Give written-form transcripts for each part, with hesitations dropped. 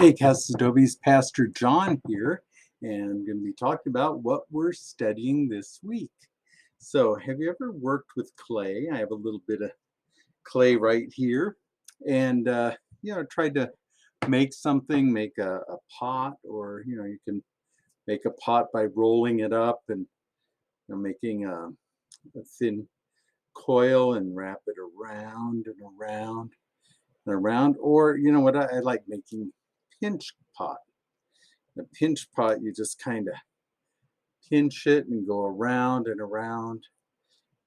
Hey, Casa Adobe's Pastor John here, and I'm going to be talking about what we're studying this week. So, have you ever worked with clay? I have a little bit of clay right here, and tried to make something, make a pot, or you can make a pot by rolling it up and making a thin coil and wrap it around and around and around. Or you know what? I like making pinch pot. A pinch pot, you just kind of pinch it and go around and around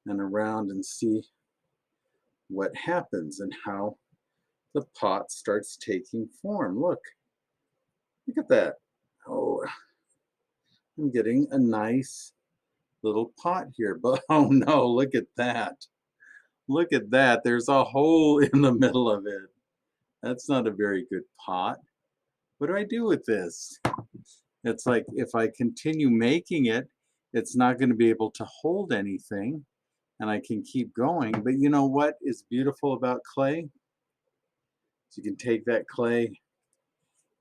and around and see what happens and how the pot starts taking form. Look at that. Oh, I'm getting a nice little pot here, but oh no, look at that. Look at that. There's a hole in the middle of it. That's not a very good pot. What do I do with this? It's like if I continue making it, it's not going to be able to hold anything and I can keep going. But you know what is beautiful about clay? So you can take that clay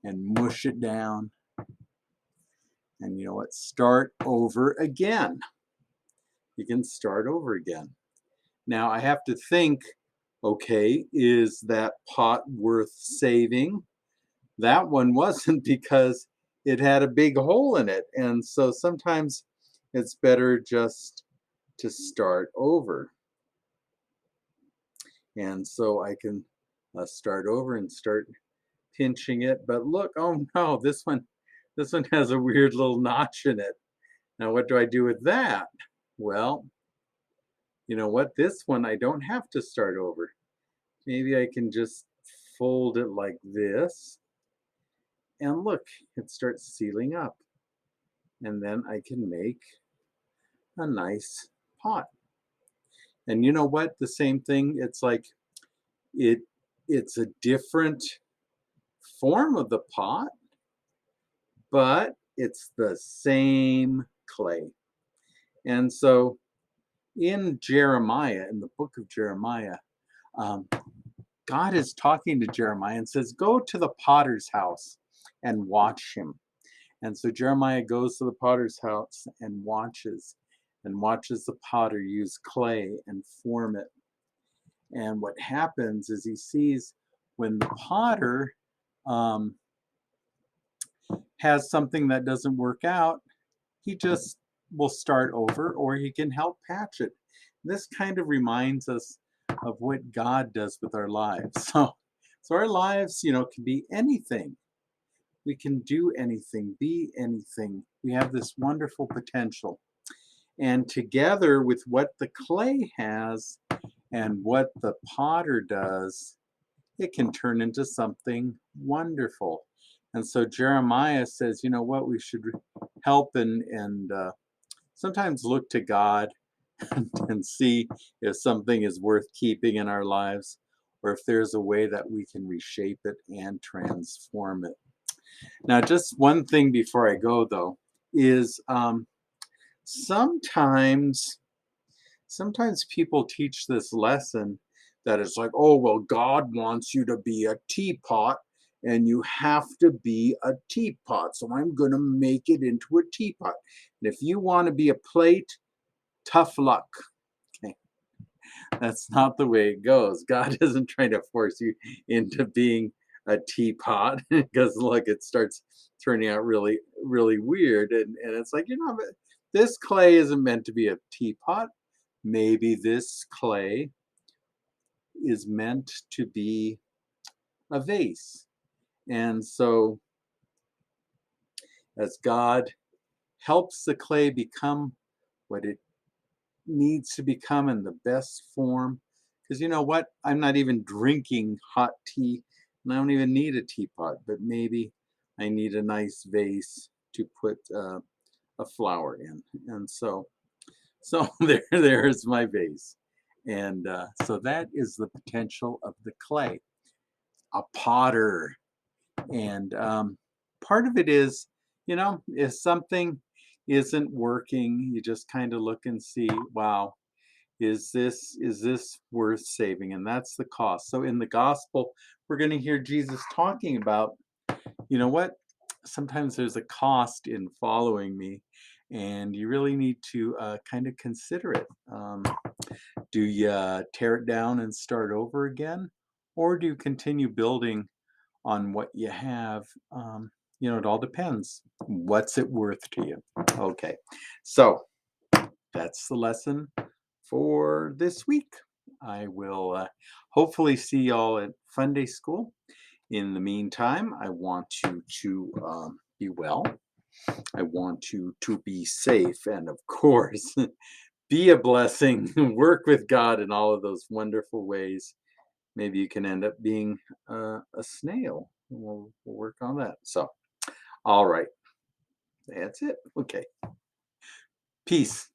and mush it down and you know what? Start over again. You can start over again. Now I have to think, okay, is that pot worth saving? That one wasn't because it had a big hole in it. And so sometimes it's better just to start over. And so I can start over and start pinching it. But look, oh no, this one has a weird little notch in it. Now what do I do with that? Well, you know what? This one I don't have to start over. Maybe I can just fold it like this. And look, it starts sealing up. And then I can make a nice pot. And you know what? The same thing, it's like it it's a different form of the pot, but it's the same clay. And so in Jeremiah, in the book of Jeremiah, um, God is talking to Jeremiah and says, "Go to the potter's house and watch him." And so Jeremiah goes to the potter's house and watches the potter use clay and form it. And what happens is he sees when the potter um, has something that doesn't work out, he just will start over or he can help patch it. This kind of reminds us of what God does with our lives. So our lives, can be anything. We can do anything, be anything. We have this wonderful potential. And together with what the clay has and what the potter does, it can turn into something wonderful. And so Jeremiah says, you know what, we should help and sometimes look to God and see if something is worth keeping in our lives or if there's a way that we can reshape it and transform it. Now, just one thing before I go, though, is sometimes sometimes people teach this lesson that it's like, oh, well, God wants you to be a teapot and you have to be a teapot. So I'm going to make it into a teapot. And if you want to be a plate, tough luck. Okay. That's not the way it goes. God isn't trying to force you into being a teapot because look, it starts turning out really, really weird. And it's like, but this clay isn't meant to be a teapot. Maybe this clay is meant to be a vase. And so, as God helps the clay become what it needs to become in the best form, because you know what? I'm not even drinking hot tea, and I don't even need a teapot, but maybe I need a nice vase to put a flower in. And so there's my vase. And so that is the potential of the clay, a potter. And part of it is, if something isn't working, you just kind of look and see, wow, is this worth saving? And that's the cost. So in the gospel, we're going to hear Jesus talking about, you know what? Sometimes there's a cost in following me, and you really need to kind of consider it. Do you tear it down and start over again? Or do you continue building on what you have? It all depends. What's it worth to you? Okay, so that's the lesson for this week. I will hopefully see y'all at Fun Day School. In the meantime, I want you to be well. I want you to be safe, and of course, be a blessing. Work with God in all of those wonderful ways. Maybe you can end up being a snail. We'll work on that. So, all right, that's it. Okay, peace.